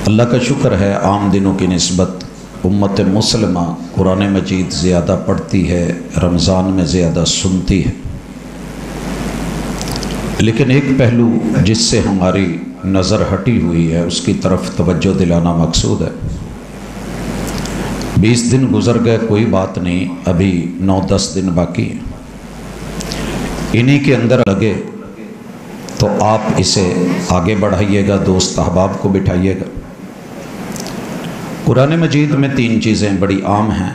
اللہ کا شکر ہے عام دنوں کی نسبت امت مسلمہ قرآن مجید زیادہ پڑھتی ہے، رمضان میں زیادہ سنتی ہے، لیکن ایک پہلو جس سے ہماری نظر ہٹی ہوئی ہے اس کی طرف توجہ دلانا مقصود ہے۔ 20 دن گزر گئے، کوئی بات نہیں، ابھی 9-10 دن باقی ہیں، انہی کے اندر لگے تو آپ اسے آگے بڑھائیے گا، دوست احباب کو بٹھائیے گا۔ قرآن مجید میں 3 چیزیں بڑی عام ہیں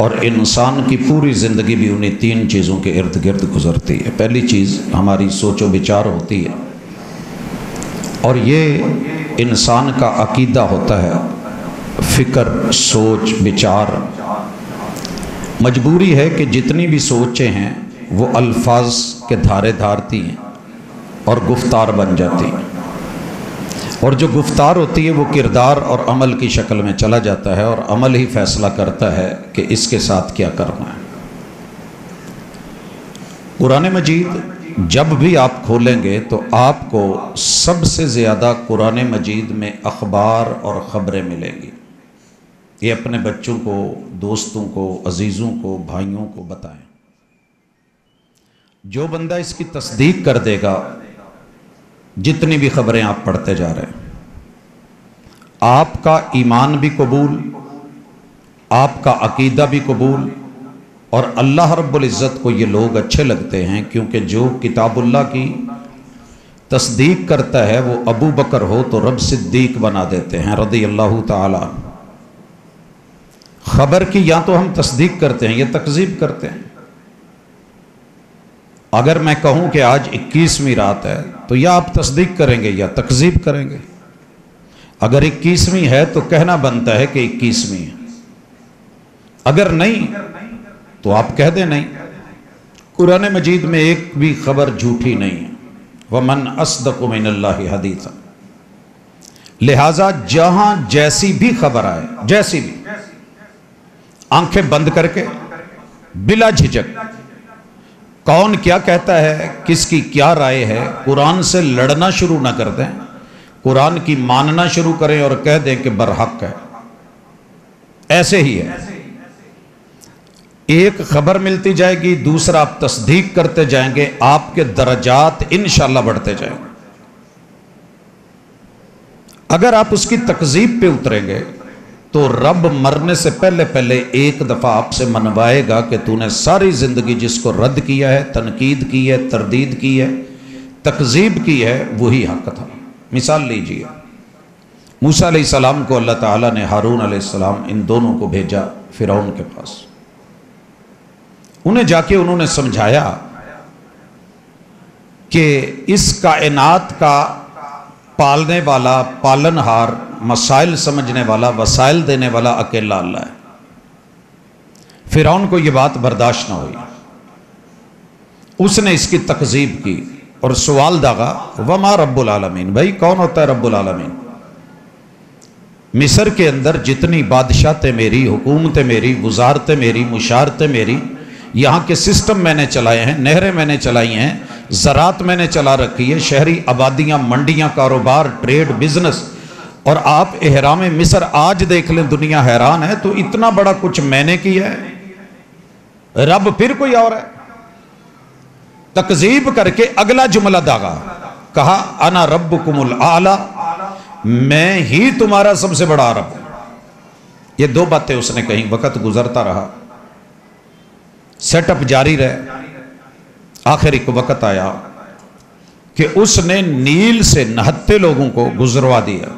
اور انسان کی پوری زندگی بھی انہیں 3 چیزوں کے ارد گرد گزرتی ہے۔ پہلی چیز ہماری سوچ و بچار ہوتی ہے اور یہ انسان کا عقیدہ ہوتا ہے، فکر، سوچ، بچار۔ مجبوری ہے کہ جتنی بھی سوچیں ہیں وہ الفاظ کے دھارے دھارتی ہیں اور گفتار بن جاتی ہیں، اور جو گفتار ہوتی ہے وہ کردار اور عمل کی شکل میں چلا جاتا ہے، اور عمل ہی فیصلہ کرتا ہے کہ اس کے ساتھ کیا کرنا ہے۔ قرآن مجید جب بھی آپ کھولیں گے تو آپ کو سب سے زیادہ قرآن مجید میں اخبار اور خبریں ملیں گی۔ یہ اپنے بچوں کو، دوستوں کو، عزیزوں کو، بھائیوں کو بتائیں۔ جو بندہ اس کی تصدیق کر دے گا، جتنی بھی خبریں آپ پڑھتے جا رہے ہیں، آپ کا ایمان بھی قبول، آپ کا عقیدہ بھی قبول، اور اللہ رب العزت کو یہ لوگ اچھے لگتے ہیں، کیونکہ جو کتاب اللہ کی تصدیق کرتا ہے وہ ابو بکر ہو تو رب صدیق بنا دیتے ہیں رضی اللہ تعالی عنہ۔ خبر کی یا تو ہم تصدیق کرتے ہیں یا تکذیب کرتے ہیں۔ اگر میں کہوں کہ آج 21ویں رات ہے تو یا آپ تصدیق کریں گے یا تکذیب کریں گے۔ اگر 21ویں ہے تو کہنا بنتا ہے کہ 21ویں ہے، اگر نہیں تو آپ کہہ دیں نہیں۔ قرآن مجید میں ایک بھی خبر جھوٹی نہیں ہے۔ وَمَنْ أَصْدَقُ مِنَ اللَّهِ حَدِيثًا، لہٰذا جہاں جیسی بھی خبر آئے، جیسی بھی، آنکھیں بند کر کے بلا جھجک کون کیا کہتا ہے، کس کی کیا رائے ہے، قرآن سے لڑنا شروع نہ کر دیں، قرآن کی ماننا شروع کریں اور کہہ دیں کہ برحق ہے۔ ایسے ہی ہے، ایک خبر ملتی جائے گی، دوسرا آپ تصدیق کرتے جائیں گے، آپ کے درجات انشاءاللہ بڑھتے جائیں گے۔ اگر آپ اس کی تکذیب پہ اتریں گے تو رب مرنے سے پہلے پہلے ایک دفعہ آپ سے منوائے گا کہ تو نے ساری زندگی جس کو رد کیا ہے، تنقید کی ہے، تردید کی ہے، تکذیب کی ہے، وہی حق تھا۔ مثال لیجئے، موسیٰ علیہ السلام کو اللہ تعالیٰ نے ہارون علیہ السلام ان دونوں کو بھیجا فرعون کے پاس۔ انہیں جا کے انہوں نے سمجھایا کہ اس کائنات کا پالنے والا، پالنہار، مسائل سمجھنے والا، وسائل دینے والا اکیلا اللہ ہے۔ فرعون کو یہ بات برداشت نہ ہوئی، اس نے اس کی تکذیب کی اور سوال داغا، وما رب العالمین، بھائی کون ہوتا ہے رب العالمین؟ مصر کے اندر جتنی بادشاہتیں میری، حکومتیں میری، وزارتیں میری، مشارتیں میری، یہاں کے سسٹم میں نے چلائے ہیں، نہریں میں نے چلائی ہیں، زراعت میں نے چلا رکھی ہے، شہری آبادیاں، منڈیاں، کاروبار، ٹریڈ، بزنس، اور آپ احرام مصر آج دیکھ لیں، دنیا حیران ہے، تو اتنا بڑا کچھ میں نے کیا ہے، رب پھر کوئی اور ہے؟ تکذیب کر کے اگلا جملہ داغا، کہا انا ربکم الاعلی، میں ہی تمہارا سب سے بڑا رب ہوں۔ یہ 2 باتیں اس نے کہیں، وقت گزرتا رہا، سیٹ اپ جاری رہے، آخر ایک وقت آیا کہ اس نے نیل سے نہتے لوگوں کو گزروا دیا،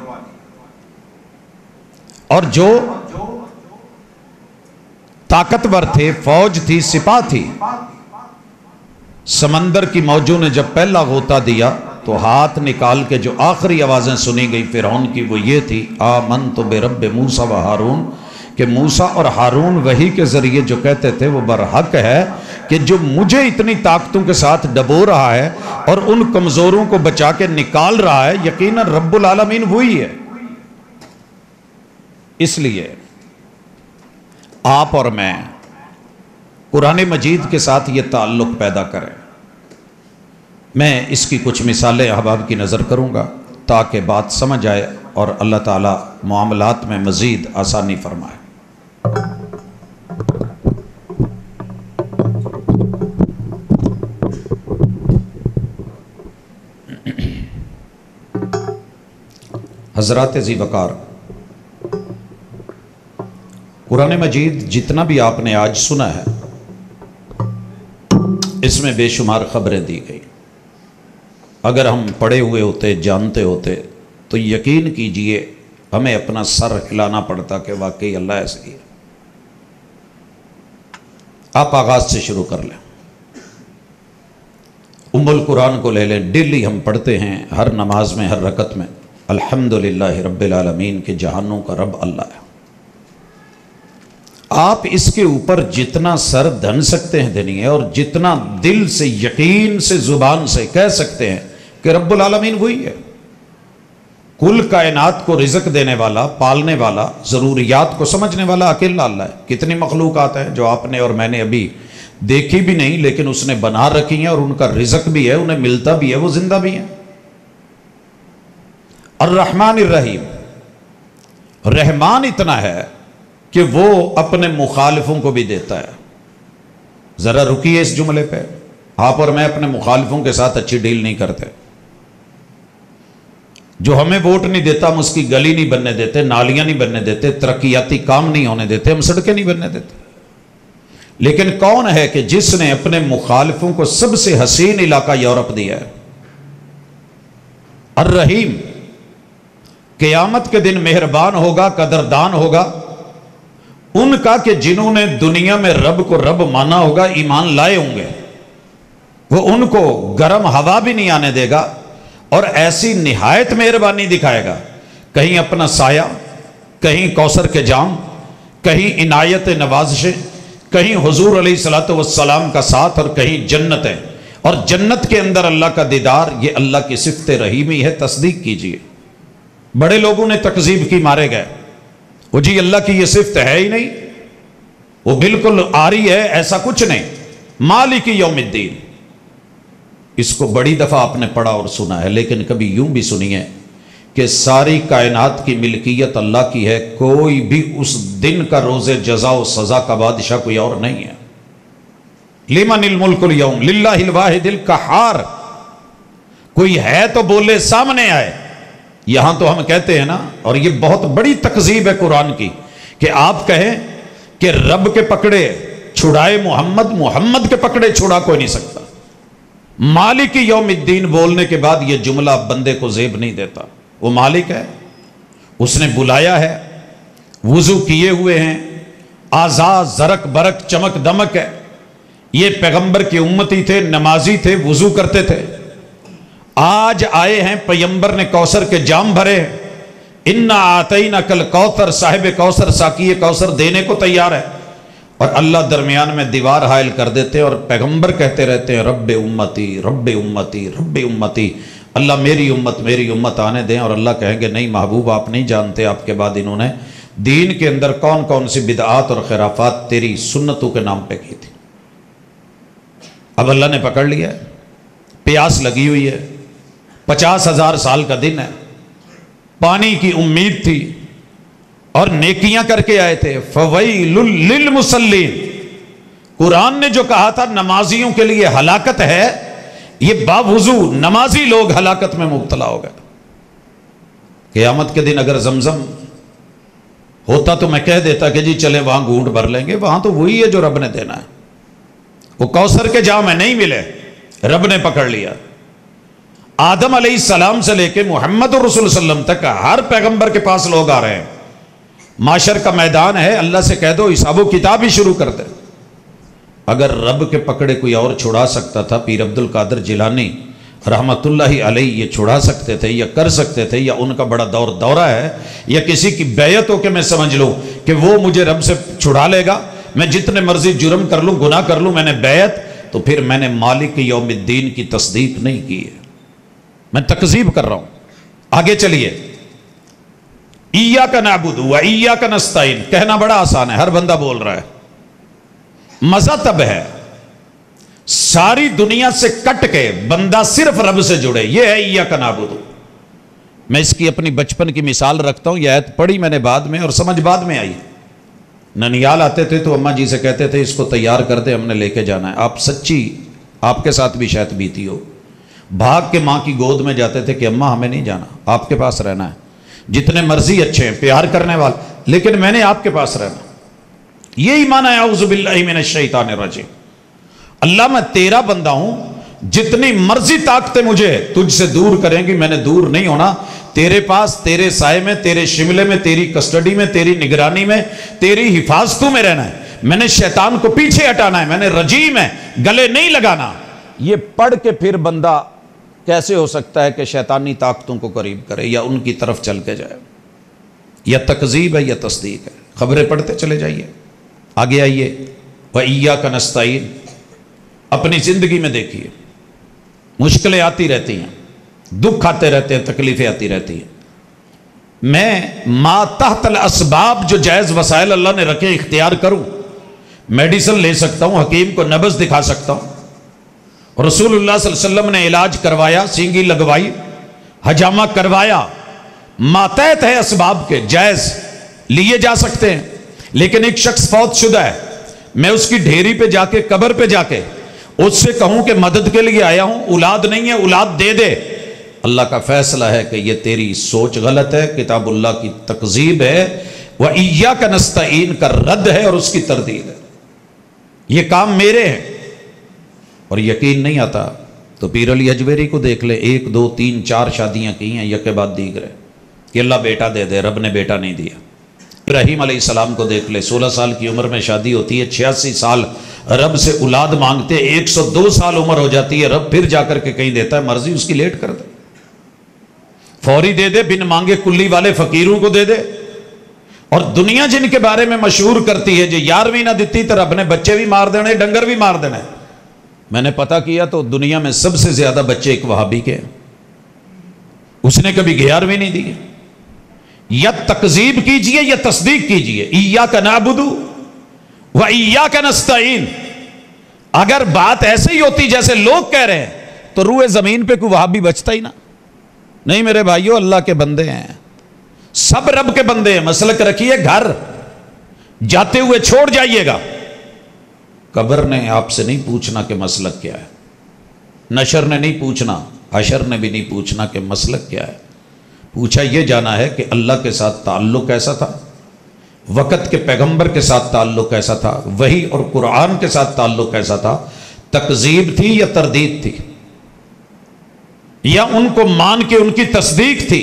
اور جو طاقتور تھے، فوج تھی، سپاہ تھی، سمندر کی موجوں نے جب پہلا غوطہ دیا تو ہاتھ نکال کے جو آخری آوازیں سنی گئی فرعون کی وہ یہ تھی، آمنت برب موسیٰ و ہارون، کہ موسیٰ اور ہارون وحی کے ذریعے جو کہتے تھے وہ برحق ہے، کہ جو مجھے اتنی طاقتوں کے ساتھ ڈبو رہا ہے اور ان کمزوروں کو بچا کے نکال رہا ہے، یقیناً رب العالمین وہی ہے۔ اس لیے آپ اور میں قرآن مجید کے ساتھ یہ تعلق پیدا کریں۔ میں اس کی کچھ مثالیں احباب کی نظر کروں گا تاکہ بات سمجھ آئے اور اللہ تعالیٰ معاملات میں مزید آسانی فرمائے۔ حضرات ذی وقار، قرآن مجید جتنا بھی آپ نے آج سنا ہے اس میں بے شمار خبریں دی گئی۔ اگر ہم پڑھے ہوئے ہوتے، جانتے ہوتے، تو یقین کیجئے ہمیں اپنا سر ہلانا پڑتا کہ واقعی اللہ ایسے ہی ہے۔ آپ آغاز سے شروع کر لیں، ام القرآن کو لے لیں، ڈیلی ہم پڑھتے ہیں ہر نماز میں، ہر رکعت میں، الحمدللہ رب العالمین کے جہانوں کا رب اللہ ہے۔ آپ اس کے اوپر جتنا سر دھن سکتے ہیں دھنیے، اور جتنا دل سے یقین سے زبان سے کہہ سکتے ہیں کہ رب العالمین وہی ہے، کل کائنات کو رزق دینے والا، پالنے والا، ضروریات کو سمجھنے والا اکیلا اللہ ہے۔ کتنی مخلوقات ہیں جو آپ نے اور میں نے ابھی دیکھی بھی نہیں، لیکن اس نے بنا رکھی ہیں اور ان کا رزق بھی ہے، انہیں ملتا بھی ہے، وہ زندہ بھی ہیں۔ الرحمن الرحیم، رحمان اتنا ہے کہ وہ اپنے مخالفوں کو بھی دیتا ہے۔ ذرا رکیے اس جملے پہ، آپ اور میں اپنے مخالفوں کے ساتھ اچھی ڈیل نہیں کرتے۔ جو ہمیں ووٹ نہیں دیتا ہم اس کی گلی نہیں بننے دیتے، نالیاں نہیں بننے دیتے، ترقیاتی کام نہیں ہونے دیتے، ہم سڑکیں نہیں بننے دیتے۔ لیکن کون ہے کہ جس نے اپنے مخالفوں کو سب سے حسین علاقہ یورپ دیا ہے؟ الرحیم، قیامت کے دن مہربان ہوگا، قدردان ہوگا ان کا کہ جنہوں نے دنیا میں رب کو رب مانا ہوگا، ایمان لائے ہوں گے۔ وہ ان کو گرم ہوا بھی نہیں آنے دے گا، اور ایسی نہایت مہربانی دکھائے گا، کہیں اپنا سایہ، کہیں کوثر کے جام، کہیں عنایت نوازشیں، کہیں حضور علیہ الصلوۃ والسلام کا ساتھ، اور کہیں جنتیں، اور جنت کے اندر اللہ کا دیدار۔ یہ اللہ کی صفت رحیمی ہے، تصدیق کیجئے۔ بڑے لوگوں نے تکذیب کی، مارے گئے، وہ جی اللہ کی یہ صفت ہے ہی نہیں، وہ بالکل آری ہے، ایسا کچھ نہیں۔ مالک یوم الدین، اس کو بڑی دفعہ آپ نے پڑھا اور سنا ہے، لیکن کبھی یوں بھی سنیے کہ ساری کائنات کی ملکیت اللہ کی ہے، کوئی بھی اس دن کا روز جزا و سزا کا بادشاہ کوئی اور نہیں ہے۔ لمن الملک اليوم للہ الواحد القہار، کوئی ہے تو بولے، سامنے آئے۔ یہاں تو ہم کہتے ہیں نا، اور یہ بہت بڑی تکذیب ہے قرآن کی، کہ آپ کہیں کہ رب کے پکڑے چھڑائے محمد، محمد کے پکڑے چھڑا کوئی نہیں سکتا۔ مالک یوم الدین بولنے کے بعد یہ جملہ بندے کو زیب نہیں دیتا۔ وہ مالک ہے، اس نے بلایا ہے، وضو کیے ہوئے ہیں، آزاد زرک برک چمک دمک ہے۔ یہ پیغمبر کی امتی تھے، نمازی تھے، وضو کرتے تھے۔ آج آئے ہیں، پیغمبر نے کوثر کے جام بھرے ہیں، انا آتیناک الکوثر، صاحب کوثر، ساقی کوثر دینے کو تیار ہے، اور اللہ درمیان میں دیوار حائل کر دیتے ہیں، اور پیغمبر کہتے رہتے ہیں رب امتی رب امتی رب امتی، اللہ میری امت آنے دیں۔ اور اللہ کہیں گے نہیں محبوب، آپ نہیں جانتے آپ کے بعد انہوں نے دین کے اندر کون کون سی بدعات اور خرافات تیری سنتوں کے نام پہ کی تھی۔ اب اللہ نے پکڑ لیا ہے، پیاس لگی ہوئی ہے، 50,000 سال کا دن ہے، پانی کی امید تھی اور نیکیاں کر کے آئے تھے۔ فویل للمصلین، قرآن نے جو کہا تھا نمازیوں کے لیے ہلاکت ہے، یہ باوضو نمازی لوگ ہلاکت میں مبتلا ہو گئے۔ قیامت کے دن اگر زمزم ہوتا تو میں کہہ دیتا کہ جی چلے وہاں گھونٹ بھر لیں گے، وہاں تو وہی ہے جو رب نے دینا ہے، وہ کوثر کے جام نہیں ملے، رب نے پکڑ لیا۔ آدم علیہ السلام سے لے کے محمد رسول صلی اللہ علیہ وسلم تک ہر پیغمبر کے پاس لوگ آ رہے ہیں، معاشر کا میدان ہے، اللہ سے کہہ دو حساب و کتاب ہی شروع کر دے۔ اگر رب کے پکڑے کوئی اور چھڑا سکتا تھا، پیر عبد القادر جیلانی رحمت اللہ علیہ یہ چھڑا سکتے تھے یا کر سکتے تھے، یا ان کا بڑا دورہ ہے، یا کسی کی بیعت ہو کہ میں سمجھ لوں کہ وہ مجھے رب سے چھڑا لے گا، میں جتنے مرضی جرم کر لوں، گناہ کر لوں، میں نے بیعت، تو پھر میں نے مالک یوم الدین کی تصدیق نہیں کی ہے، میں تکذیب کر رہا ہوں۔ آگے چلیے، ایاک نعبد و ایاک نستعین، کہنا بڑا آسان ہے، ہر بندہ بول رہا ہے۔ مزہ تب ہے ساری دنیا سے کٹ کے بندہ صرف رب سے جڑے، یہ ہے ایاک نعبد۔ میں اس کی اپنی بچپن کی مثال رکھتا ہوں. یہ آیت پڑھی میں نے بعد میں اور سمجھ بعد میں آئی. ننیال آتے تھے تو اماں جی سے کہتے تھے اس کو تیار کر دے، ہم نے لے کے جانا ہے. آپ سچی، آپ کے ساتھ بھی شاید بیتی ہو. بھاگ کے ماں کی گود میں جاتے تھے کہ اماں ہمیں نہیں جانا، آپ کے پاس رہنا ہے. جتنے مرضی اچھے ہیں، پیار کرنے والے، لیکن میں نے آپ کے پاس رہنا. یہی معنی ہے اعوذ باللہ من الشیطان الرجیم. اللہ میں تیرا بندہ ہوں، جتنی مرضی طاقتیں مجھے تجھ سے دور کریں گی، میں نے دور نہیں ہونا. تیرے پاس، تیرے سائے میں، تیرے شملے میں، تیری کسٹڈی میں، تیری نگرانی میں، تیری حفاظتوں میں رہنا ہے. میں نے شیطان کو پیچھے ہٹانا ہے، میں نے رجیم ہے، گلے نہیں لگانا. یہ پڑھ کے پھر بندہ کیسے ہو سکتا ہے کہ شیطانی طاقتوں کو قریب کرے یا ان کی طرف چل کے جائے؟ یا تکذیب ہے یا تصدیق ہے. خبریں پڑھتے چلے جائیے. آگے آئیے. وَإِيَّاكَ نَسْتَعِينُ. اپنی زندگی میں دیکھیے، مشکلیں آتی رہتی ہیں، دکھ آتے رہتے ہیں، تکلیفیں آتی رہتی ہیں. میں ما تحت الاسباب جو جائز وسائل اللہ نے رکھے اختیار کروں. میڈیسن لے سکتا ہوں، حکیم کو نبض دکھا سکتا ہوں. رسول اللہ صلی اللہ علیہ وسلم نے علاج کروایا، سینگی لگوائی، حجامہ کروایا. ماتحت ہے اسباب کے، جائز لیے جا سکتے ہیں. لیکن ایک شخص فوت شدہ ہے، میں اس کی ڈھیری پہ جا کے، قبر پہ جا کے اس سے کہوں کہ مدد کے لیے آیا ہوں، اولاد نہیں ہے، اولاد دے دے. اللہ کا فیصلہ ہے کہ یہ تیری سوچ غلط ہے، کتاب اللہ کی تکذیب ہے، وَإِيَّاكَ نَسْتَعِينُ کا رد ہے اور اس کی تردید ہے. یہ کام میرے ہیں. اور یقین نہیں آتا تو پیر علی اجویری کو دیکھ لے. 1 2 3 4 شادیاں کی ہیں یک بعد دیگر کہ اللہ بیٹا دے دے، رب نے بیٹا نہیں دیا. ابراہیم علیہ السلام کو دیکھ لے. 16 سال کی عمر میں شادی ہوتی ہے، 86 سال رب سے اولاد مانگتے، 102 سال عمر ہو جاتی ہے، رب پھر جا کر کے کہیں دیتا ہے، مرضی اس کی لیٹ کر دے، فوری دے دے، بن مانگے کلی والے فقیروں کو دے دے. اور دنیا جن کے بارے میں مشہور کرتی ہے، جو 11ویں نہ دیتی تو رب نے بچے بھی مار دینے، ڈنگر بھی مار دینے. میں نے پتہ کیا تو دنیا میں سب سے زیادہ بچے ایک وہابی کے ہیں. اس نے کبھی 11ویں نہیں دی. یا تکذیب کیجئے یا تصدیق کیجئے. ایاک نعبد و ایاک نستعین. اگر بات ایسے ہی ہوتی جیسے لوگ کہہ رہے ہیں تو روئے زمین پہ کوئی وہابی بچتا ہی نہ. نہیں میرے بھائیو، اللہ کے بندے ہیں، سب رب کے بندے ہیں. مسلک رکھیے، گھر جاتے ہوئے چھوڑ جائیے گا. قبر نے آپ سے نہیں پوچھنا کہ مسلک کیا ہے، نشر نے نہیں پوچھنا، حشر نے بھی نہیں پوچھنا کہ مسلک کیا ہے. پوچھا یہ جانا ہے کہ اللہ کے ساتھ تعلق کیسا تھا، وقت کے پیغمبر کے ساتھ تعلق کیسا تھا، وحی اور قرآن کے ساتھ تعلق کیسا تھا. تکذیب تھی یا تردید تھی، یا ان کو مان کے ان کی تصدیق تھی،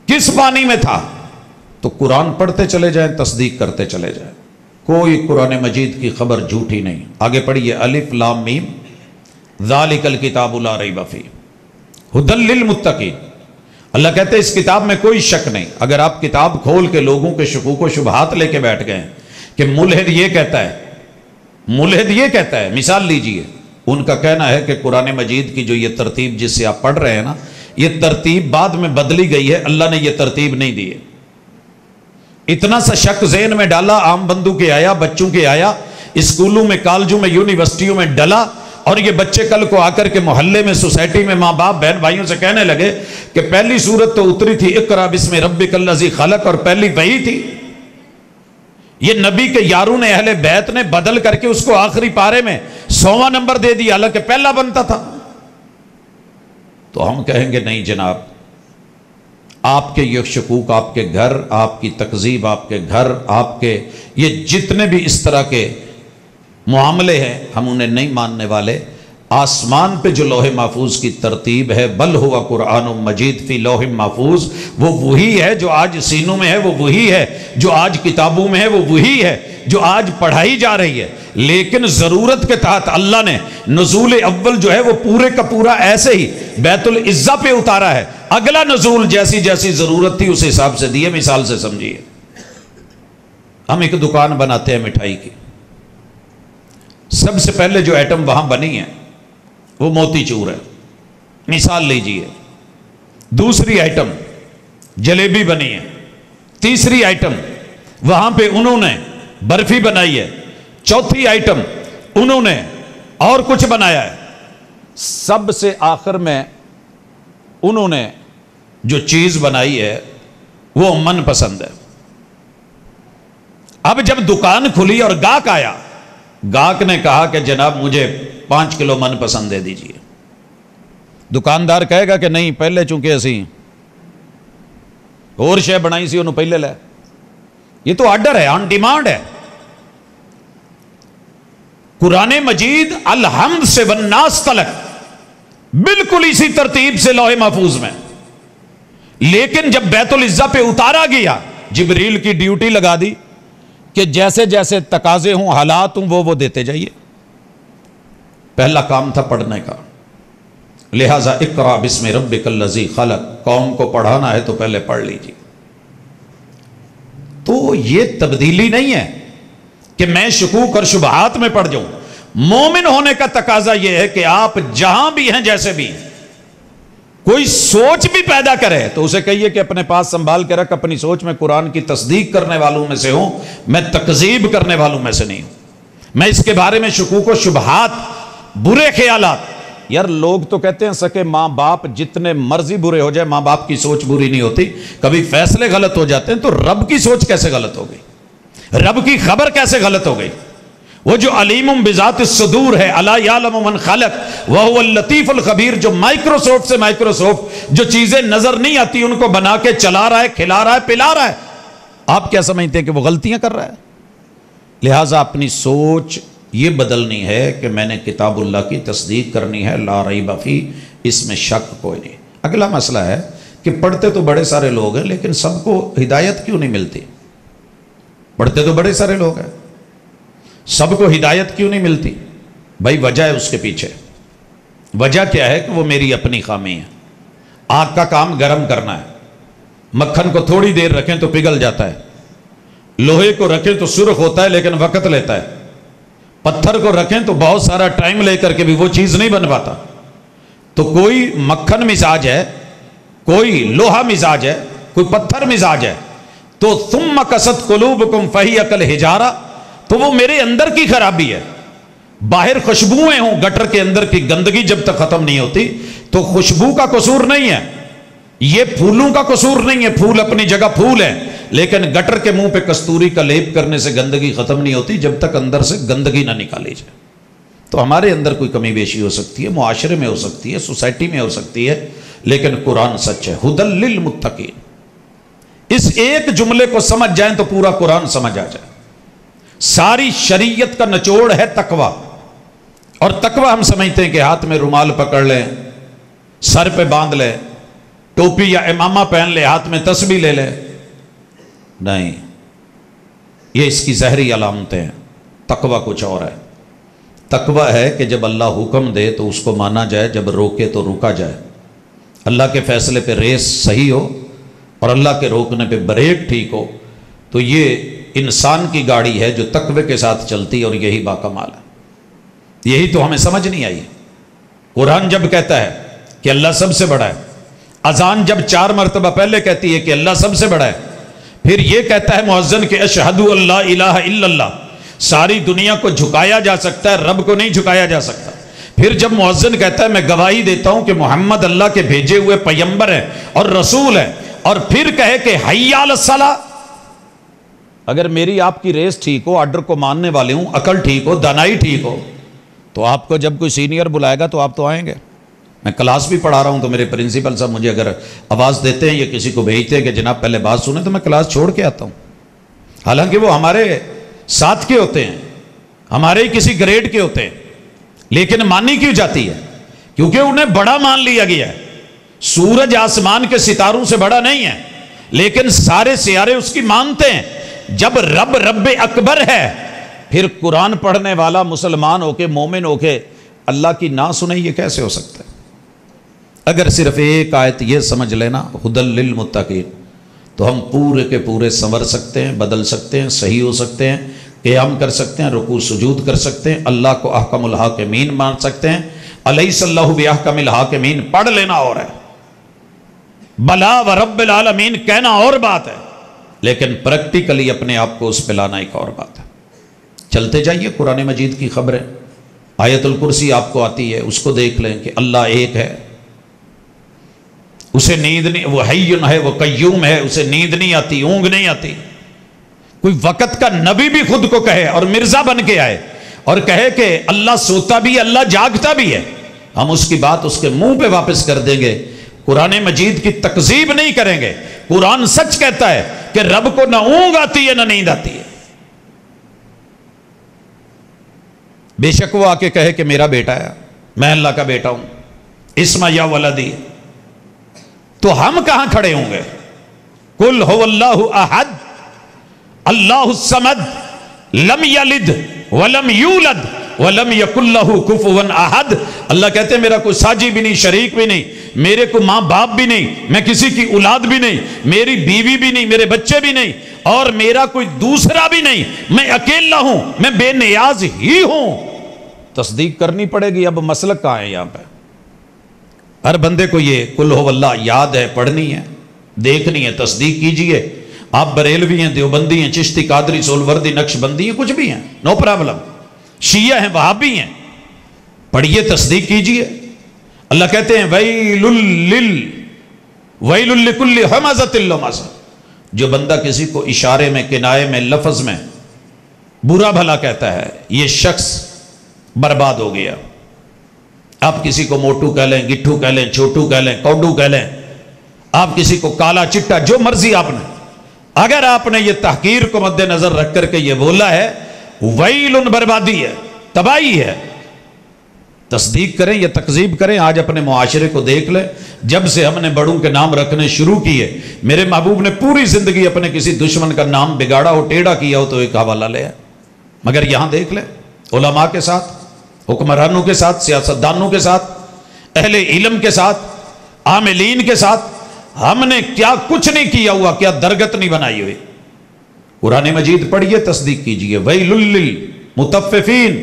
کس معنی میں تھا. تو قرآن پڑھتے چلے جائیں، تصدیق کرتے چلے جائیں. کوئی قرآن مجید کی خبر جھوٹی نہیں. آگے پڑھیے. الف لام میم ذالک الکتاب لا ریب فیہ ھدی للمتقین. اللہ کہتے ہیں اس کتاب میں کوئی شک نہیں. اگر آپ کتاب کھول کے لوگوں کے شکوک و شبہات لے کے بیٹھ گئے کہ ملحد یہ کہتا ہے، ملحد یہ کہتا ہے، مثال لیجئے. ان کا کہنا ہے کہ قرآن مجید کی جو یہ ترتیب جس سے آپ پڑھ رہے ہیں نا، یہ ترتیب بعد میں بدلی گئی ہے، اللہ نے یہ ترتیب نہیں دی ہے. اتنا سا شک ذہن میں ڈالا، عام بندوں کے آیا، بچوں کے آیا، اسکولوں میں، کالجوں میں، یونیورسٹیوں میں ڈلا. اور یہ بچے کل کو آ کر کے محلے میں، سوسائٹی میں، ماں باپ بہن بھائیوں سے کہنے لگے کہ پہلی سورت تو اتری تھی اقرا بسم ربک الذی خلق، اور پہلی وہی تھی. یہ نبی کے یاروں نے، اہل بیت نے بدل کر کے اس کو آخری پارے میں 100واں نمبر دے دیا، حالانکہ پہلا بنتا تھا. تو ہم کہیں گے نہیں جناب، آپ کے یہ شکوک، آپ کے گھر، آپ کی تکذیب، آپ کے گھر، آپ کے یہ جتنے بھی اس طرح کے معاملے ہیں، ہم انہیں نہیں ماننے والے. آسمان پہ جو لوح محفوظ کی ترتیب ہے، بل ہوا قرآن مجید فی لوح محفوظ، وہ وہی ہے جو آج سینوں میں ہے، وہ وہی ہے جو آج کتابوں میں ہے، وہ وہی ہے جو آج پڑھائی جا رہی ہے. لیکن ضرورت کے تحت اللہ نے نزول اول جو ہے وہ پورے کا پورا ایسے ہی بیت العزہ پہ اتارا ہے. اگلا نزول جیسی جیسی ضرورت تھی اس حساب سے دیے. مثال سے سمجھیے، ہم ایک دکان بناتے ہیں مٹھائی کی. سب سے پہلے جو ایٹم وہاں بنی ہے وہ موتی چور ہے، مثال لیجئے. دوسری ایٹم جلیبی بنی ہے. تیسری ایٹم وہاں پہ انہوں نے برفی بنائی ہے. چوتھی ایٹم انہوں نے اور کچھ بنایا ہے. سب سے آخر میں انہوں نے جو چیز بنائی ہے وہ من پسند ہے۔ اب جب دکان کھلی اور گاہک آیا، گاہک نے کہا کہ جناب مجھے 5 کلو من پسند دے دیجئے۔ دکاندار کہے گا کہ نہیں، پہلے چونکہ اسی اور شے بنائی سی انہوں پہلے لے۔ یہ تو آرڈر ہے، آن ڈیمانڈ ہے۔ قرآن مجید الحمد سے والناس تلک بالکل اسی ترتیب سے لوح محفوظ میں، لیکن جب بیت العزہ پہ اتارا گیا، جبریل کی ڈیوٹی لگا دی کہ جیسے جیسے تقاضے ہوں، حالات ہوں، وہ دیتے جائیے۔ پہلا کام تھا پڑھنے کا، لہذا اقرا بسم ربک الذی خلق، قوم کو پڑھانا ہے تو پہلے پڑھ لیجیے۔ تو یہ تبدیلی نہیں ہے کہ میں شکوک اور شبہات میں پڑ جاؤں۔ مومن ہونے کا تقاضا یہ ہے کہ آپ جہاں بھی ہیں، جیسے بھی، کوئی سوچ بھی پیدا کرے تو اسے کہیے کہ اپنے پاس سنبھال کے رکھ، اپنی سوچ میں قرآن کی تصدیق کرنے والوں میں سے ہوں، میں تکذیب کرنے والوں میں سے نہیں ہوں۔ میں اس کے بارے میں شکوک و شبہات، برے خیالات، یار لوگ تو کہتے ہیں سکے ماں باپ جتنے مرضی برے ہو جائے، ماں باپ کی سوچ بری نہیں ہوتی، کبھی فیصلے غلط ہو جاتے ہیں، تو رب کی سوچ کیسے غلط ہو گئی؟ رب کی خبر کیسے غلط ہو گئی؟ وہ جو علیم بذات الصدور ہے، الا یعلم من خلق وهو اللطیف الخبیر، جو مائکروسافٹ سے مائکروسافٹ جو چیزیں نظر نہیں آتی ان کو بنا کے چلا رہا ہے، کھلا رہا ہے، پلا رہا ہے، آپ کیا سمجھتے ہیں کہ وہ غلطیاں کر رہا ہے؟ لہٰذا اپنی سوچ یہ بدلنی ہے کہ میں نے کتاب اللہ کی تصدیق کرنی ہے، لا ریب فی، اس میں شک کوئی نہیں۔ اگلا مسئلہ ہے کہ پڑھتے تو بڑے سارے لوگ ہیں، لیکن سب کو ہدایت کیوں نہیں ملتی؟ پڑھتے تو بڑے سارے لوگ ہیں، سب کو ہدایت کیوں نہیں ملتی؟ بھائی وجہ ہے اس کے پیچھے۔ وجہ کیا ہے کہ وہ میری اپنی خامی ہے۔ آگ کا کام گرم کرنا ہے، مکھن کو تھوڑی دیر رکھیں تو پگھل جاتا ہے، لوہے کو رکھیں تو سرخ ہوتا ہے لیکن وقت لیتا ہے، پتھر کو رکھیں تو بہت سارا ٹائم لے کر کے بھی وہ چیز نہیں بن پاتا۔ تو کوئی مکھن مزاج ہے، کوئی لوہا مزاج ہے، کوئی پتھر مزاج ہے، تو ثم قست قلوبکم فہی کالحجارہ، تو وہ میرے اندر کی خرابی ہے۔ باہر خوشبوئیں ہوں، گٹر کے اندر کی گندگی جب تک ختم نہیں ہوتی تو خوشبو کا قصور نہیں ہے، یہ پھولوں کا قصور نہیں ہے، پھول اپنی جگہ پھول ہے، لیکن گٹر کے منہ پہ کستوری کا لیپ کرنے سے گندگی ختم نہیں ہوتی جب تک اندر سے گندگی نہ نکالی جائے۔ تو ہمارے اندر کوئی کمی بیشی ہو سکتی ہے، معاشرے میں ہو سکتی ہے، سوسائٹی میں ہو سکتی ہے، لیکن قرآن سچ ہے، ھدی للمتقین۔ اس ایک جملے کو سمجھ جائیں تو پورا قرآن سمجھ آ جائے۔ ساری شریعت کا نچوڑ ہے تقوی، اور تقوی ہم سمجھتے ہیں کہ ہاتھ میں رومال پکڑ لیں، سر پہ باندھ لیں، ٹوپی یا امامہ پہن لے، ہاتھ میں تسبیح لے لے، نہیں، یہ اس کی ظاہری علامتیں ہیں۔ تقوی کچھ اور ہے۔ تقوی ہے کہ جب اللہ حکم دے تو اس کو مانا جائے، جب روکے تو روکا جائے، اللہ کے فیصلے پہ ریس صحیح ہو اور اللہ کے روکنے پہ بریک ٹھیک ہو، تو یہ انسان کی گاڑی ہے جو تقوی کے ساتھ چلتی ہے، اور یہی باکمال ہے۔ یہی تو ہمیں سمجھ نہیں آئی۔ قرآن جب کہتا ہے کہ اللہ سب سے بڑا ہے، اذان جب 4 مرتبہ پہلے کہتی ہے کہ اللہ سب سے بڑا ہے، پھر یہ کہتا ہے مؤذن کہ اشہد ان لا الہ الا اللہ، ساری دنیا کو جھکایا جا سکتا ہے، رب کو نہیں جھکایا جا سکتا۔ پھر جب مؤذن کہتا ہے میں گواہی دیتا ہوں کہ محمد اللہ کے بھیجے ہوئے پیغمبر ہیں اور رسول ہیں، اور پھر کہے کہ حی علی الصلاۃ، اگر میری آپ کی ریس ٹھیک ہو، آرڈر کو ماننے والے ہوں، عقل ٹھیک ہو، دانائی ٹھیک ہو، تو آپ کو جب کوئی سینئر بلائے گا تو آپ تو آئیں گے۔ میں کلاس بھی پڑھا رہا ہوں تو میرے پرنسپل صاحب مجھے اگر آواز دیتے ہیں یا کسی کو بھیجتے ہیں کہ جناب پہلے بات سنیں، تو میں کلاس چھوڑ کے آتا ہوں، حالانکہ وہ ہمارے ساتھ کے ہوتے ہیں، ہمارے ہی کسی گریڈ کے ہوتے ہیں، لیکن مانی کیوں جاتی ہے؟ کیونکہ انہیں بڑا مان لیا گیا ہے۔ سورج آسمان کے ستاروں سے بڑا نہیں ہے، لیکن سارے سیارے اس کی مانتے ہیں۔ جب رب اکبر ہے، پھر قرآن پڑھنے والا مسلمان ہو کے، مومن ہو کے اللہ کی نہ سنے، یہ کیسے ہو سکتا ہے؟ اگر صرف ایک آیت یہ سمجھ لینا ھدی للمتقین، تو ہم پورے کے پورے سنور سکتے ہیں، بدل سکتے ہیں، صحیح ہو سکتے ہیں، قیام کر سکتے ہیں، رکوع سجود کر سکتے ہیں، اللہ کو احکم الحاکمین مان سکتے ہیں۔ الیس اللہ باحکم الحاکمین پڑھ لینا اور ہے، بلا ورب العالمین کہنا اور بات ہے، لیکن پریکٹیکلی اپنے آپ کو اس پہ لانا ایک اور بات ہے۔ چلتے جائیے قرآن مجید کی خبریں، آیت الکرسی آپ کو آتی ہے، اس کو دیکھ لیں کہ اللہ ایک ہے، اسے نیند نہیں، وہ حیٌ ہے، وہ قیوم ہے، اسے نیند نہیں آتی، اونگ نہیں آتی. کوئی وقت کا نبی بھی خود کو کہے اور مرزا بن کے آئے اور کہے کہ اللہ سوتا بھی ہے، اللہ جاگتا بھی ہے، ہم اس کی بات اس کے منہ پہ واپس کر دیں گے. قرآن مجید کی تکذیب نہیں کریں گے. قرآن سچ کہتا ہے کہ رب کو نہ اونگ آتی ہے نہ نیند آتی ہے. بے شک وہ آ کے کہے کہ میرا بیٹا ہے، میں اللہ کا بیٹا ہوں، اسما یا ولدی، تو ہم کہاں کھڑے ہوں گے؟ قل هو اللہ احد اللہ الصمد لم یلد ولم یولد ولم یکن لہ کفوا احد. اللہ کہتے ہیں میرا کوئی ساجی بھی نہیں، شریک بھی نہیں، میرے کو ماں باپ بھی نہیں، میں کسی کی اولاد بھی نہیں، میری بیوی بھی نہیں، میرے بچے بھی نہیں، اور میرا کوئی دوسرا بھی نہیں، میں اکیلا ہوں، میں بے نیاز ہی ہوں. تصدیق کرنی پڑے گی. اب مسلک کہاں ہے یہاں پہ؟ ہر بندے کو یہ قل هو اللہ یاد ہے، پڑھنی ہے، دیکھنی ہے، تصدیق کیجئے. آپ بریلوی ہیں، دیوبندی ہیں، چشتی، قادری، سولوردی، نقش بندی ہیں، کچھ بھی ہیں، نو پرابلم. شیعہ ہیں، وہابی ہیں، پڑھیے، تصدیق کیجئے. اللہ کہتے ہیں ویل لکل ہمزۃ لمزہ. جو بندہ کسی کو اشارے میں، کنائے میں، لفظ میں برا بھلا کہتا ہے، یہ شخص برباد ہو گیا. آپ کسی کو موٹو کہہ لیں، گٹھو کہہ لیں، چھوٹو کہہ لیں، کوڈو کہہ لیں، آپ کسی کو کالا چٹا، جو مرضی آپ نے، اگر آپ نے یہ تحقیر کو مد نظر رکھ کر کے یہ بولا ہے، ویل، بربادی ہے، تباہی ہے. تصدیق کریں یا تکذیب کریں. آج اپنے معاشرے کو دیکھ لیں، جب سے ہم نے بڑوں کے نام رکھنے شروع کیے، میرے محبوب نے پوری زندگی اپنے کسی دشمن کا نام بگاڑا ہو، ٹیڑھا کیا ہو تو ایک حوالہ لے. مگر یہاں دیکھ لیں، علماء کے ساتھ، حکمرانوں کے ساتھ، سیاستدانوں کے ساتھ، اہل علم کے ساتھ، عاملین کے ساتھ ہم نے کیا کچھ نہیں کیا ہوا، کیا درگت نہیں بنائی ہوئی. قرآن مجید پڑھیے، تصدیق کیجئے. ویل للمطففین،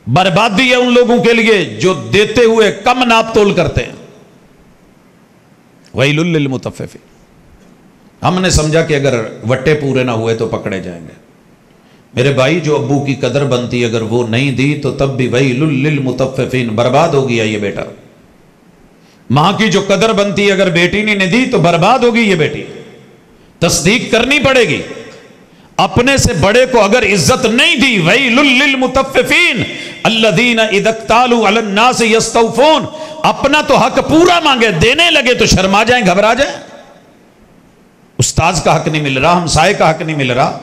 بربادی ہے ان لوگوں کے لیے جو دیتے ہوئے کم ناپ تول کرتے ہیں. ویل للمطففین. ہم نے سمجھا کہ اگر وٹے پورے نہ ہوئے تو پکڑے جائیں گے. میرے بھائی، جو ابو کی قدر بنتی اگر وہ نہیں دی تو تب بھی ویل للمطففین، برباد ہو گیا یہ بیٹا. ماں کی جو قدر بنتی اگر بیٹی نے دی تو برباد ہوگی یہ بیٹی. تصدیق کرنی پڑے گی. اپنے سے بڑے کو اگر عزت نہیں دی، ویل للمطففین الذین اذا اکتالوا علی الناس یستوفون. اپنا تو حق پورا مانگے، دینے لگے تو شرما جائیں، گھبرا جائیں. استاذ کا حق نہیں مل رہا، ہمسائے کا حق نہیں مل رہا،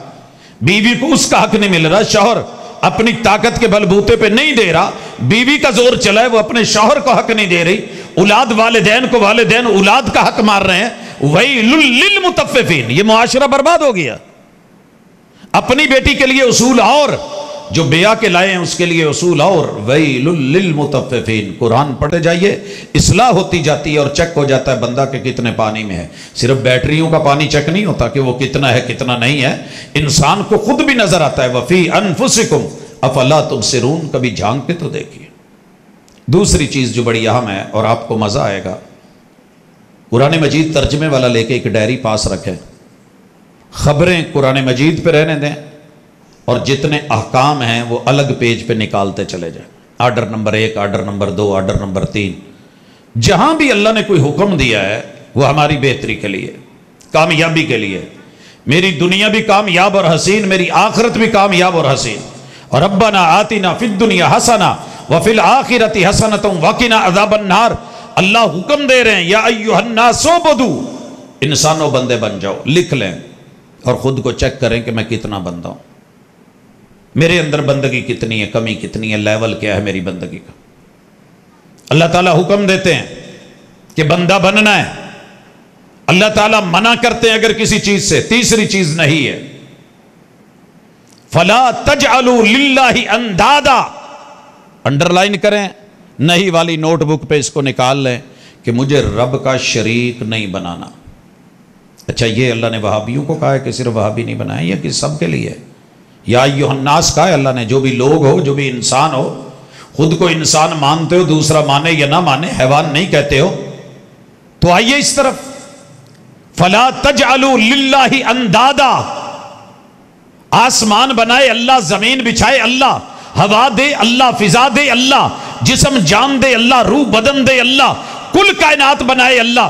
بیوی کو اس کا حق نہیں مل رہا، شوہر اپنی طاقت کے بل بوتے پہ نہیں دے رہا، بیوی کا زور چلا ہے وہ اپنے شوہر کو حق نہیں دے رہی، اولاد والدین کو، والدین اولاد کا حق مار رہے ہیں. ویل للمطففین. یہ معاشرہ برباد ہو گیا. اپنی بیٹی کے لیے اصول اور، جو بیاہ کے لائے ہیں اس کے لیے اصول اور. ویل للمطففین. قرآن پڑھتے جائیے، اصلاح ہوتی جاتی ہے اور چیک ہو جاتا ہے بندہ کہ کتنے پانی میں ہے. صرف بیٹریوں کا پانی چیک نہیں ہوتا کہ وہ کتنا ہے کتنا نہیں ہے، انسان کو خود بھی نظر آتا ہے. وفی انفسکم افلا تبصرون. کبھی جھانک کے تو دیکھیے. دوسری چیز جو بڑی اہم ہے اور آپ کو مزہ آئے گا، قرآن مجید ترجمے والا لے کے ایک ڈائری پاس رکھیں، خبریں قرآن مجید پہ رہنے دیں اور جتنے احکام ہیں وہ الگ پیج پہ نکالتے چلے جائیں. Order number 1، order number 2، order number 3. جہاں بھی اللہ نے کوئی حکم دیا ہے وہ ہماری بہتری کے لیے، کامیابی کے لیے. میری دنیا بھی کامیاب اور حسین، میری آخرت بھی کامیاب اور حسین. اور ربنا آتنا فی الدنیا حسنہ وفی الآخرۃ حسنۃ وقنا عذاب النار. اللہ حکم دے رہے ہیں، یا ایھا الناس اعبدوا. انسانوں بندے بن جاؤ. لکھ لیں اور خود کو چیک کریں کہ میں کتنا بندہ ہوں، میرے اندر بندگی کتنی ہے، کمی کتنی ہے، لیول کیا ہے میری بندگی کا. اللہ تعالیٰ حکم دیتے ہیں کہ بندہ بننا ہے، اللہ تعالیٰ منع کرتے ہیں اگر کسی چیز سے. تیسری چیز نہیں ہے، فلا تجعلوا للہ اندادا. انڈر لائن کریں، نہیں والی نوٹ بک پہ اس کو نکال لیں کہ مجھے رب کا شریک نہیں بنانا. اچھا، یہ اللہ نے وہابیوں کو کہا ہے کہ صرف وہابی نہیں بنائے، یہ کہ سب کے لیے. یا ایھا الناس کہا ہے اللہ نے، جو بھی لوگ ہو، جو بھی انسان ہو. خود کو انسان مانتے ہو، دوسرا مانے یا نہ مانے، حیوان نہیں کہتے ہو. تو آئیے اس طرف، فلا تجعلوا للہ اندادا. آسمان بنائے اللہ، زمین بچھائے اللہ، ہوا دے اللہ، فضا دے اللہ، جسم جان دے اللہ، روح بدن دے اللہ، کل کائنات بنائے اللہ،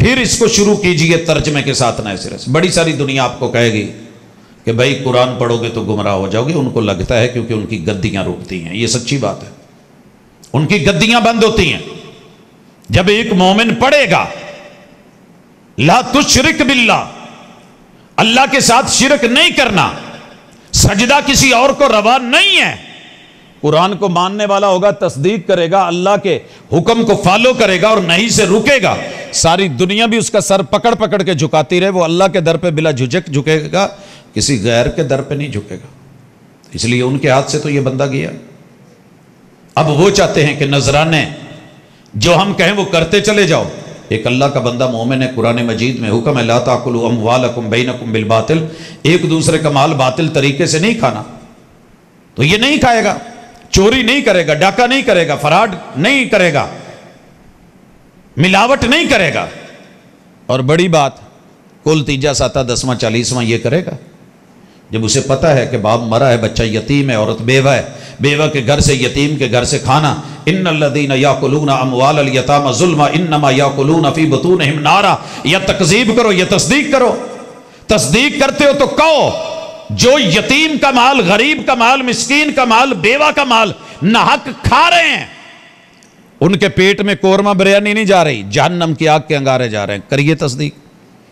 پھر اس کو شروع کیجئے ترجمے کے ساتھ نئے سرے سے۔ بڑی ساری دنیا آپ کو کہے گی کہ بھائی قرآن پڑھو گے تو گمراہ ہو جاؤ گے، ان کو لگتا ہے کیونکہ ان کی گدیاں رکتی ہیں، یہ سچی بات ہے، ان کی گدیاں بند ہوتی ہیں۔ جب ایک مومن پڑھے گا لا تشرک باللہ، اللہ کے ساتھ شرک نہیں کرنا، سجدہ کسی اور کو روا نہیں ہے، قرآن کو ماننے والا ہوگا، تصدیق کرے گا، اللہ کے حکم کو فالو کرے گا اور نہیں سے رکے گا، ساری دنیا بھی اس کا سر پکڑ پکڑ کے جھکاتی رہے، وہ اللہ کے در پہ بلا جھجک جھکے گا، کسی غیر کے در پہ نہیں جھکے گا۔ اس لیے ان کے ہاتھ سے تو یہ بندہ گیا۔ اب وہ چاہتے ہیں کہ نذرانے جو ہم کہیں وہ کرتے چلے جاؤ۔ ایک اللہ کا بندہ مومن ہے، قرآن مجید میں حکم ہے لا تاکلوا اموالکم بینکم بالباطل، ایک دوسرے کا مال باطل طریقے سے نہیں کھانا، تو یہ نہیں کھائے گا، چوری نہیں کرے گا، ڈاکہ نہیں کرے گا، فراڈ نہیں کرے گا، ملاوٹ نہیں کرے گا، اور بڑی بات کل تیجا ساتہ دسواں چالیسواں یہ کرے گا۔ جب اسے پتہ ہے کہ باپ مرا ہے، بچہ یتیم ہے، عورت بیوہ ہے، بیوہ کے گھر سے یتیم کے گھر سے کھانا، ان الذین یاکلون اموال الیتامی ظلما انما یاکلون فی بطونہم نارا، یا تکذیب کرو یا تصدیق کرو۔ تصدیق کرتے ہو تو کہو جو یتیم کا مال، غریب کا مال، مسکین کا مال، بیوہ کا مال ناحق کھا رہے ہیں، ان کے پیٹ میں قورمہ بریانی نہیں جا رہی، جہنم کی آگ کے انگارے جا رہے ہیں، کریے تصدیق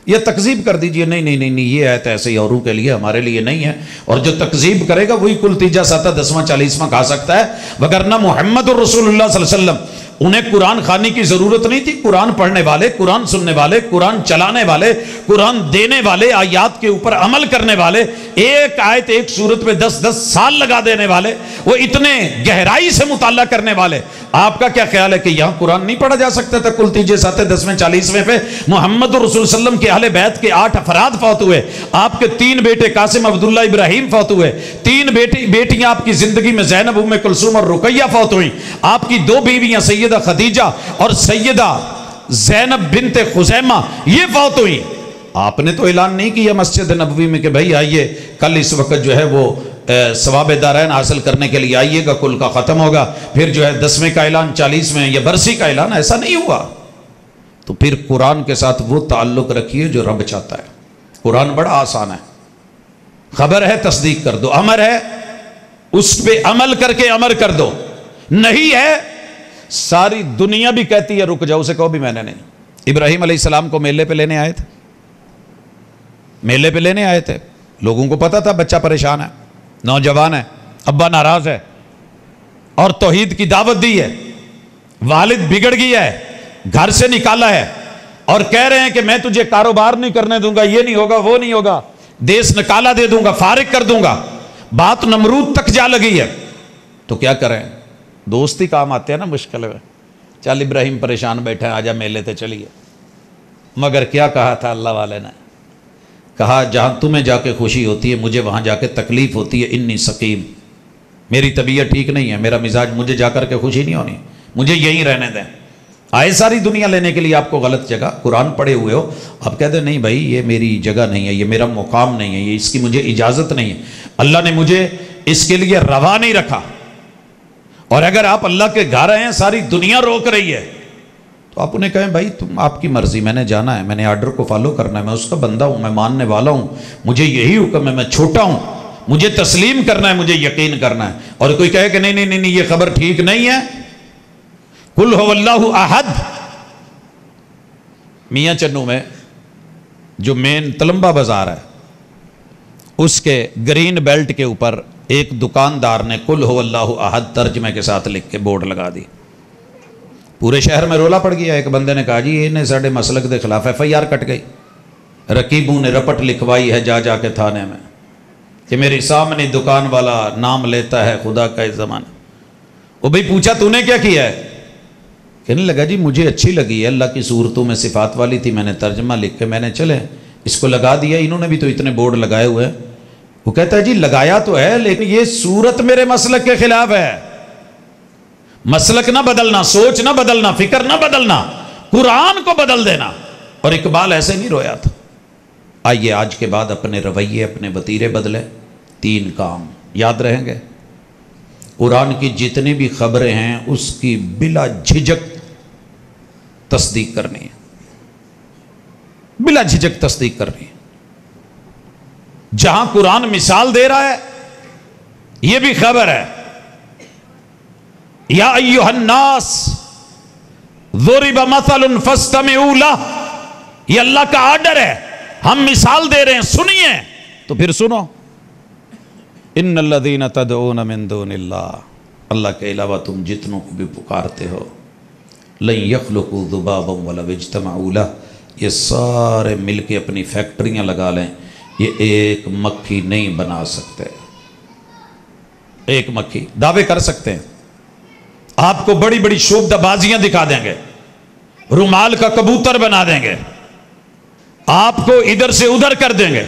یا تکذیب کر دیجئے، نہیں نہیں نہیں یہ آیت ایسے ہی اوروں کے لیے، ہمارے لیے نہیں ہے، اور جو تکذیب کرے گا وہی کل تیجا ساتہ دسواں چالیسواں کھا سکتا ہے، وگرنہ محمد رسول اللہ صلی اللہ علیہ وسلم انہیں قرآن کھانے کی ضرورت نہیں تھی، قرآن پڑھنے والے، قرآن سننے والے، قرآن چلانے والے، قرآن دینے والے، آیات کے اوپر عمل کرنے والے، ایک آیت ایک سورت پہ 10 سال لگا دینے والے، وہ اتنے گہرائی سے مطالعہ کرنے والے۔ آپ کا کیا خیال ہے کہ یہاں قرآن نہیں پڑھا جا سکتا تھا کل تیجے ساتھ دسویں چالیسویں پہ؟ محمد رسول صلی اللہ علیہ وسلم کے اہل بیت کے 8 افراد فوت ہوئے، آپ کے 3 بیٹے قاسم عبداللہ ابراہیم فوت ہوئے، 3 بیٹیاں آپ کی زندگی میں زینب ام کلثوم اور رقیہ فوت ہوئیں، آپ کی 2 بیویاں سیدہ خدیجہ اور سیدہ زینب بنت خزیمہ یہ فوت ہوئی۔ آپ نے تو اعلان نہیں کیا مسجد نبوی میں کہ بھائی آئیے کل اس وقت جو ہے وہ ثواب دارین حاصل کرنے کے لیے آئیے گا، کل کا ختم ہوگا، پھر جو ہے 10ویں کا اعلان، 40ویں یا برسی کا اعلان، ایسا نہیں ہوا۔ تو پھر قرآن کے ساتھ وہ تعلق رکھیے جو رب چاہتا ہے۔ قرآن بڑا آسان ہے، خبر ہے تصدیق کر دو، امر ہے اس پہ عمل کر کے امر کر دو، نہیں ہے ساری دنیا بھی کہتی ہے رک جاؤ، اسے کہو بھی میں نے نہیں۔ ابراہیم علیہ السلام کو میلے پہ لینے آئے تھے، میلے پہ لینے آئے تھے، لوگوں کو پتا تھا بچہ پریشان ہے، نوجوان ہے، ابا ناراض ہے، اور توحید کی دعوت دی ہے، والد بگڑ گیا ہے، گھر سے نکالا ہے، اور کہہ رہے ہیں کہ میں تجھے کاروبار نہیں کرنے دوں گا، یہ نہیں ہوگا وہ نہیں ہوگا، دیس نکالا دے دوں گا، فارغ کر دوں گا، بات نمرود تک جا لگی ہے۔ تو کیا کریں، دوستی کام آتے ہیں نا مشکل میں، چل ابراہیم پریشان بیٹھا ہے، آجا میلے تے چلیے۔ مگر کیا کہا تھا اللہ والے نے، کہا جہاں تمہیں جا کے خوشی ہوتی ہے مجھے وہاں جا کے تکلیف ہوتی ہے، انی سقیم، میری طبیعت ٹھیک نہیں ہے، میرا مزاج، مجھے جا کر کے خوشی نہیں ہونی، مجھے یہیں رہنے دیں۔ آئے ساری دنیا لینے کے لیے آپ کو غلط جگہ، قرآن پڑھے ہوئے ہو، آپ کہتے ہیں نہیں بھائی یہ میری جگہ نہیں ہے، یہ میرا مقام نہیں ہے، یہ اس کی مجھے اجازت نہیں ہے، اللہ نے مجھے اس کے لیے روا نہیں رکھا۔ اور اگر آپ اللہ کے گھر آئے ہیں، ساری دنیا روک رہی ہے، تو آپ انہیں کہیں بھائی تم آپ کی مرضی، میں نے جانا ہے، میں نے آرڈر کو فالو کرنا ہے، میں اس کا بندہ ہوں، میں ماننے والا ہوں، مجھے یہی حکم ہے، میں چھوٹا ہوں، مجھے تسلیم کرنا ہے، مجھے یقین کرنا ہے۔ اور کوئی کہے کہ نہیں نہیں نہیں یہ خبر ٹھیک نہیں ہے، قل هو اللہ احد۔ میاں چنو میں جو مین تلمبہ بازار ہے اس کے گرین بیلٹ کے اوپر ایک دکاندار نے قل هو اللہ احد ترجمے کے ساتھ لکھ کے بورڈ لگا دی، پورے شہر میں رولا پڑ گیا۔ ایک بندے نے کہا جی یہ نے ساڑھے مسلک دے خلاف FIR کٹ گئی، رقیبوں نے رپٹ لکھوائی ہے جا کے تھانے میں کہ میری سامنے دکان والا نام لیتا ہے خدا کا اس زمانہ۔ وہ بھئی پوچھا تو نے کیا کیا ہے؟ کہنے لگا جی مجھے اچھی لگی ہے، اللہ کی صورتوں میں صفات والی تھی، میں نے ترجمہ لکھ کے میں نے چلے اس کو لگا دیا، انہوں نے بھی تو اتنے بورڈ لگائے ہوئے ہیں۔ وہ کہتا ہے جی لگایا تو ہے لیکن یہ صورت میرے مسلک کے خلاف ہے، مسلک نہ بدلنا، سوچ نہ بدلنا، فکر نہ بدلنا، قرآن کو بدل دینا۔ اور اقبال ایسے نہیں رویا تھا۔ آئیے آج کے بعد اپنے رویے، اپنے وتیرے بدلے، 3 کام یاد رہیں گے۔ قرآن کی جتنی بھی خبریں ہیں اس کی بلا جھجک تصدیق کرنی ہے، بلا جھجک تصدیق کر رہی ہیں۔ جہاں قرآن مثال دے رہا ہے یہ بھی خبر ہے، یا ایھا الناس ضرب مثل فاستمعوا لہ، یہ اللہ کا آرڈر ہے، ہم مثال دے رہے ہیں، سنیے تو پھر سنو۔ ان الذین تدعون من دون اللہ، اللہ کے علاوہ تم جتنوں کو بھی پکارتے ہو، لن یخلقوا ذبابا ولو اجتمعوا لہ، یہ سارے مل کے اپنی فیکٹریاں لگا لیں، یہ ایک مکھی نہیں بنا سکتے۔ ایک مکھی دعوے کر سکتے ہیں، آپ کو بڑی بڑی شعبدہ بازیاں دکھا دیں گے، رومال کا کبوتر بنا دیں گے، آپ کو ادھر سے ادھر کر دیں گے،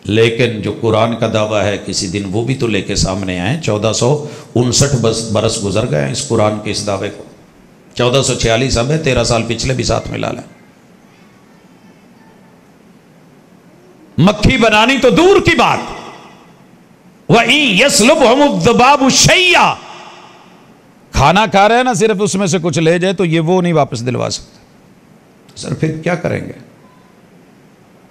لیکن جو قرآن کا دعویٰ ہے کسی دن وہ بھی تو لے کے سامنے آئیں۔ 1459 برس گزر گئے ہیں اس قرآن کے اس دعوے کو، 1446 اب ہے، 13 سال پچھلے بھی ساتھ ملا لیں۔ مکھی بنانی تو دور کی بات، وَإِن يَسْلُبْهُمُ الذُّبَابُ شَيْئًا، کھانا کھا رہے ہیں نا، صرف اس میں سے کچھ لے جائے تو یہ وہ نہیں واپس دلوا سکتے، سر پھر کیا کریں گے؟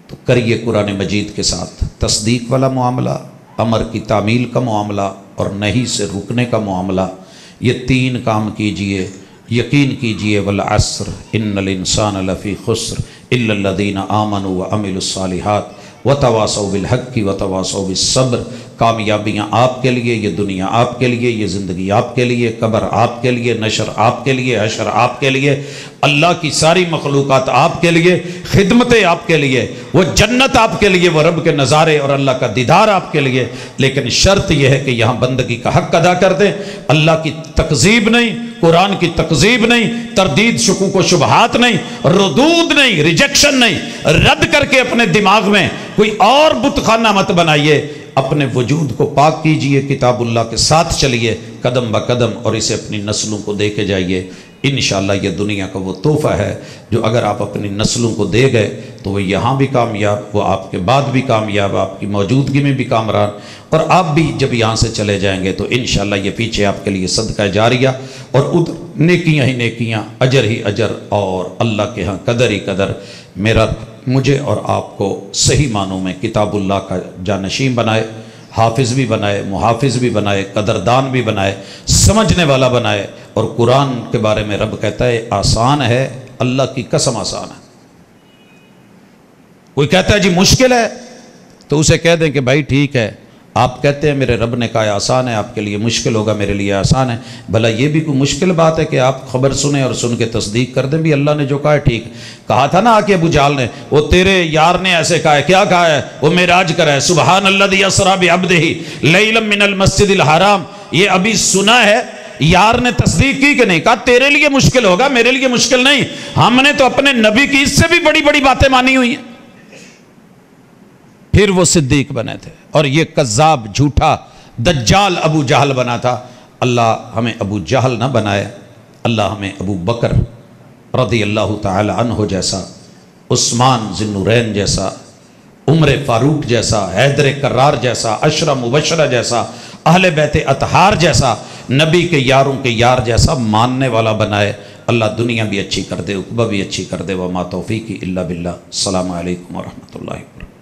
تو کریے قرآن مجید کے ساتھ تصدیق والا معاملہ، امر کی تعمیل کا معاملہ اور نہیں سے رکنے کا معاملہ، یہ تین کام کیجئے، یقین کیجئے والعصر ان الانسان لفی خسر الا الذین آمنوا وعملوا الصالحات وتواصوا بالحق وتواصوا بالصبر۔ کامیابیاں آپ کے لیے، یہ دنیا آپ کے لیے، یہ زندگی آپ کے لیے، قبر آپ کے لیے، نشر آپ کے لیے، حشر آپ کے لیے، اللہ کی ساری مخلوقات آپ کے لیے، خدمتیں آپ کے لیے، وہ جنت آپ کے لیے، وہ رب کے نظارے اور اللہ کا دیدار آپ کے لیے۔ لیکن شرط یہ ہے کہ یہاں بندگی کا حق ادا کر دیں، اللہ کی تکذیب نہیں، قرآن کی تکذیب نہیں، تردید شکوک و شبہات نہیں، ردود نہیں، ریجیکشن نہیں، رد کر کے اپنے دماغ میں کوئی اور بت خانہ مت بنائیے، اپنے وجود کو پاک کیجئے، کتاب اللہ کے ساتھ چلیے قدم با قدم اور اسے اپنی نسلوں کو دے کے جائیے۔ انشاءاللہ یہ دنیا کا وہ تحفہ ہے جو اگر آپ اپنی نسلوں کو دے گئے تو وہ یہاں بھی کامیاب، وہ آپ کے بعد بھی کامیاب، آپ کی موجودگی میں بھی کامران، اور آپ بھی جب یہاں سے چلے جائیں گے تو انشاءاللہ یہ پیچھے آپ کے لیے صدقہ جاریہ اور ادھر نیکیاں ہی نیکیاں، اجر ہی اجر، اور اللہ کے ہاں قدر ہی قدر۔ میرا مجھے اور آپ کو صحیح معنوں میں کتاب اللہ کا جانشین بنائے، حافظ بھی بنائے، محافظ بھی بنائے، قدردان بھی بنائے، سمجھنے والا بنائے۔ اور قرآن کے بارے میں رب کہتا ہے آسان ہے، اللہ کی قسم آسان ہے۔ کوئی کہتا ہے جی مشکل ہے تو اسے کہہ دیں کہ بھائی ٹھیک ہے، آپ کہتے ہیں میرے رب نے کہا آسان ہے، آپ کے لیے مشکل ہوگا، میرے لیے آسان ہے، بھلا یہ بھی کوئی مشکل بات ہے کہ آپ خبر سنیں اور سن کے تصدیق کر دیں بھی اللہ نے جو کہا ہے ٹھیک۔ کہا تھا نا آکے ابو جہل نے، وہ تیرے یار نے ایسے کہا ہے، کیا کہا ہے؟ وہ معراج کرا ہے، سبحان الذی اسریٰ بعبدہ لیلا من المسجد الحرام، یہ ابھی سنا ہے، یار نے تصدیق کی کہ نہیں؟ کہا تیرے لیے مشکل ہوگا، میرے لیے مشکل نہیں، ہم نے تو اپنے نبی کی اس سے بھی بڑی بڑی باتیں مانی ہوئی ہیں۔ پھر وہ صدیق بنے تھے، اور یہ کذاب جھوٹا دجال ابو جہل بنا تھا۔ اللہ ہمیں ابو جہل نہ بنائے، اللہ ہمیں ابو بکر رضی اللہ تعالی عنہ جیسا، عثمان ذی النورین جیسا، عمر فاروق جیسا، حیدر کرار جیسا، عشرہ مبشرہ جیسا، اہل بیت اطہار جیسا، نبی کے یاروں کے یار جیسا ماننے والا بنائے۔ اللہ دنیا بھی اچھی کر دے، عقبہ بھی اچھی کر دے، وما توفیقی الا باللہ۔ السلام علیکم ورحمۃ اللہ وبرکاتہ۔